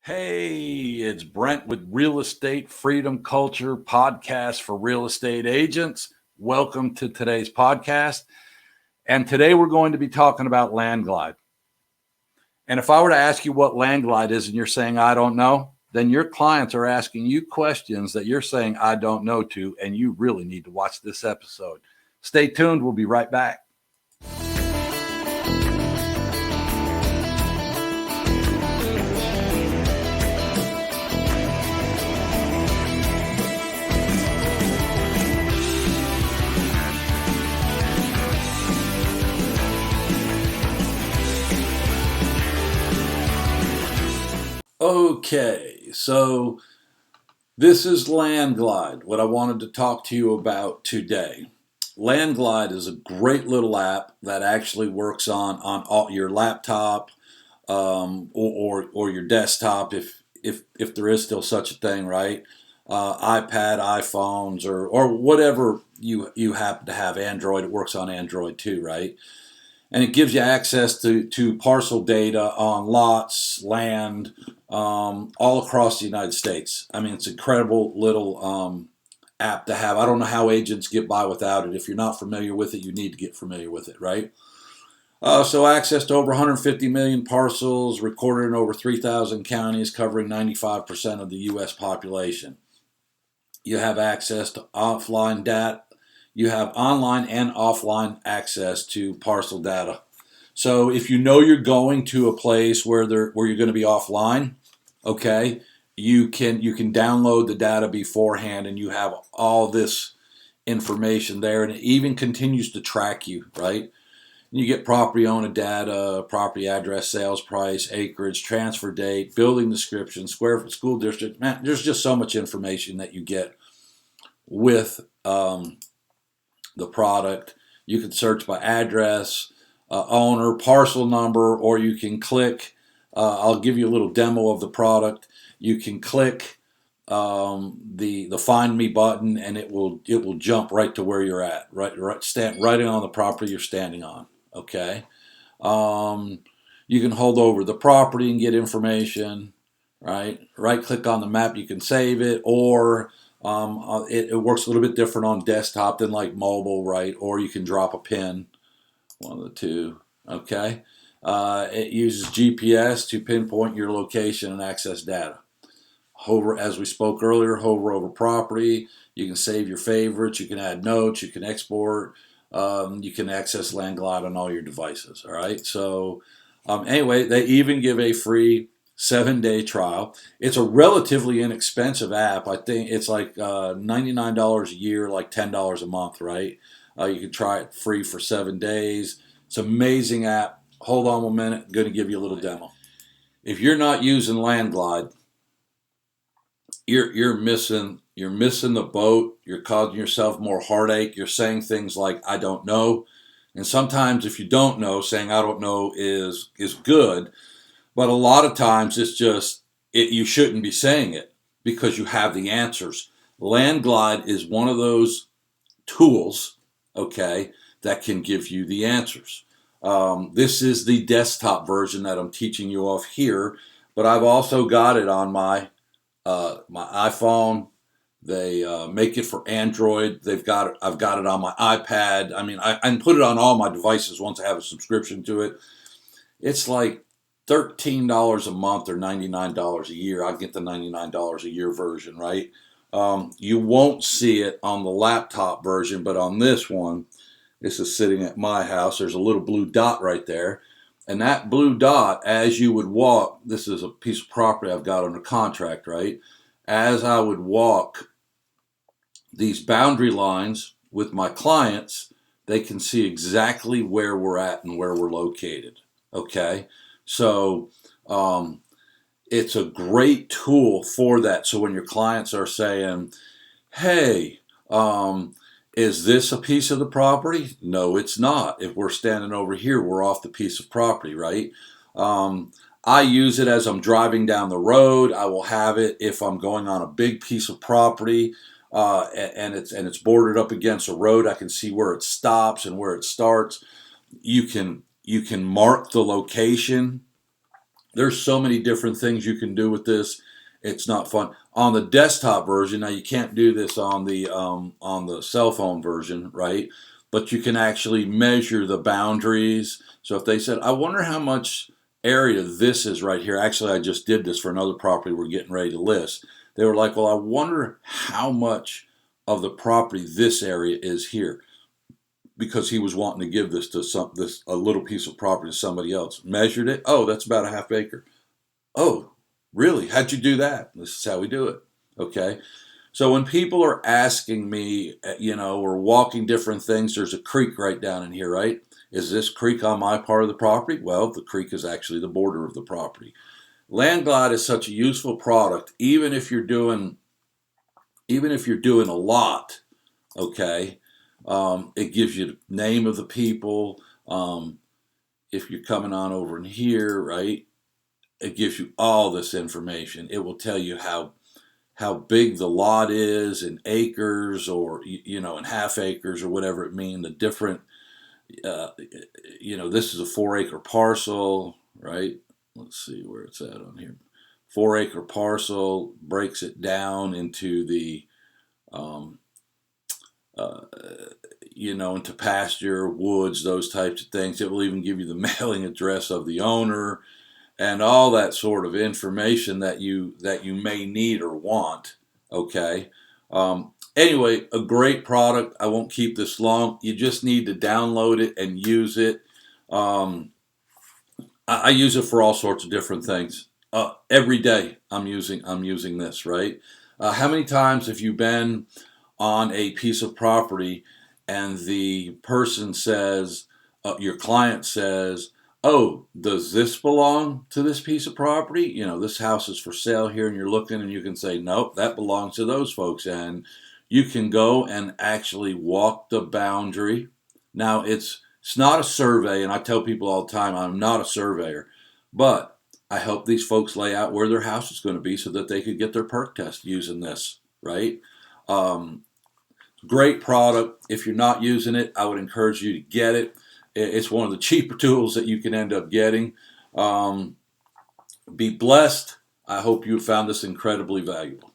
Hey, it's Brent with Real Estate Freedom Culture podcast for real estate agents. Welcome to today's podcast. And today we're going to be talking about LandGlide. And if I were to ask you what LandGlide is and you're saying, I don't know, then your clients are asking you questions that you're saying, I don't know to, and you really need to watch this episode. Stay tuned. We'll be right back. Okay, so this is LandGlide, what I wanted to talk to you about today. LandGlide is a great little app that actually works on all, your laptop or your desktop, if there is still such a thing, right? iPad, iPhones, or whatever you happen to have. Android, it works on Android too, right? And it gives you access to parcel data on lots, land, all across the United States. I mean, it's an incredible little app to have. I don't know how agents get by without it. If you're not familiar with it, you need to get familiar with it, right? So access to over 150 million parcels, recorded in over 3,000 counties, covering 95% of the U.S. population. You have access to offline data. You have online and offline access to parcel data. So if you know you're going to a place where you're going to be offline, okay, you can download the data beforehand, and you have all this information there, and it even continues to track you, right? You get property owner data, property address, sales price, acreage, transfer date, building description, square foot, school district. Man, there's just so much information that you get with the product. You can search by address, owner, parcel number, or you can click. I'll give you a little demo of the product. You can click the Find Me button, and it will jump right to where you're at, stand right on the property you're standing on. Okay, you can hold over the property and get information. Right click on the map. You can save it, or it works a little bit different on desktop than like mobile, right? Or you can drop a pin, one of the two. Okay. It uses GPS to pinpoint your location and access data. Hover, as we spoke earlier, hover over property. You can save your favorites. You can add notes. You can export. You can access LandGlide on all your devices. All right. So anyway, they even give a free 7-day trial. It's a relatively inexpensive app. I think it's like $99 a year, like $10 a month, right? You can try it free for 7 days. It's an amazing app. Hold on 1 minute. I'm going to give you a little demo. If you're not using LandGlide, you're missing the boat. You're causing yourself more heartache. You're saying things like I don't know, and sometimes if you don't know, saying I don't know is good. But a lot of times it's just, you shouldn't be saying it because you have the answers. LandGlide is one of those tools, okay, that can give you the answers. This is the desktop version that I'm teaching you off here, but I've also got it on my iPhone. They make it for Android. I've got it on my iPad. I mean, I can put it on all my devices once I have a subscription to it. It's like $13 a month or $99 a year. I'll get the $99 a year version, right? You won't see it on the laptop version, but on this one, this is sitting at my house. There's a little blue dot right there. And that blue dot, as you would walk, this is a piece of property I've got under contract, right? As I would walk these boundary lines with my clients, they can see exactly where we're at and where we're located, okay? So it's a great tool for that. So when your clients are saying, hey, is this a piece of the property? No, it's not. If we're standing over here, we're off the piece of property, right? I use it as I'm driving down the road. I will have it if I'm going on a big piece of property and it's bordered up against a road. I can see where it stops and where it starts. You can mark the location There's so many different things you can do with this. It's not fun. On the desktop version, now you can't do this on the cell phone version, right? But you can actually measure the boundaries. So if they said, I wonder how much area this is right here. Actually, I just did this for another property we're getting ready to list. They were like, well, I wonder how much of the property this area is here, because he was wanting to give this to a little piece of property to somebody else. Measured it. Oh, that's about a half acre. Oh, really? How'd you do that? This is how we do it. Okay. So when people are asking me, we're walking different things, there's a creek right down in here, right? Is this creek on my part of the property? Well, the creek is actually the border of the property. LandGlide is such a useful product, even if you're doing a lot, okay? It gives you the name of the people. If you're coming on over in here, right? It gives you all this information. It will tell you how big the lot is in acres, or in half acres, or whatever it means. The different, this is a 4 acre parcel, right? Let's see where it's at on here. 4 acre parcel breaks it down into the um, into pasture, woods, those types of things. It will even give you the mailing address of the owner and all that sort of information that you may need or want. Okay. Anyway, a great product. I won't keep this long. You just need to download it and use it. I use it for all sorts of different things. Every day I'm using this, right? How many times have you been on a piece of property and the person says, your client says, oh, does this belong to this piece of property? This house is for sale here, and you're looking and you can say, nope, that belongs to those folks. And you can go and actually walk the boundary. Now, it's not a survey, and I tell people all the time, I'm not a surveyor, but I help these folks lay out where their house is going to be so that they could get their perk test using this, right? Um, Great product. If you're not using it, I would encourage you to get it. It's one of the cheaper tools that you can end up getting. Um, be blessed. I hope you found this incredibly valuable.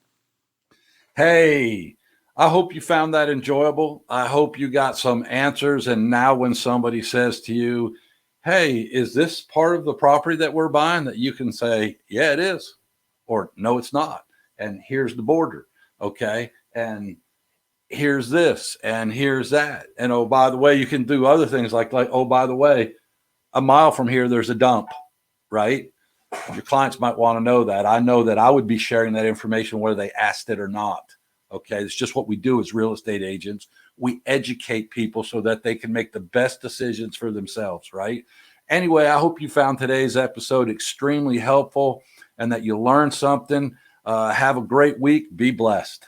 Hey, I hope you found that enjoyable. I hope you got some answers. And now when somebody says to you, hey, is this part of the property that we're buying, that you can say, yeah, it is, or no, it's not. And here's the border. Okay. And here's this and here's that. And oh, by the way, you can do other things like, oh, by the way, a mile from here, there's a dump, right? Your clients might want to know that. I know that I would be sharing that information whether they asked it or not. Okay. It's just what we do as real estate agents. We educate people so that they can make the best decisions for themselves, right? Anyway, I hope you found today's episode extremely helpful and that you learned something. Have a great week. Be blessed.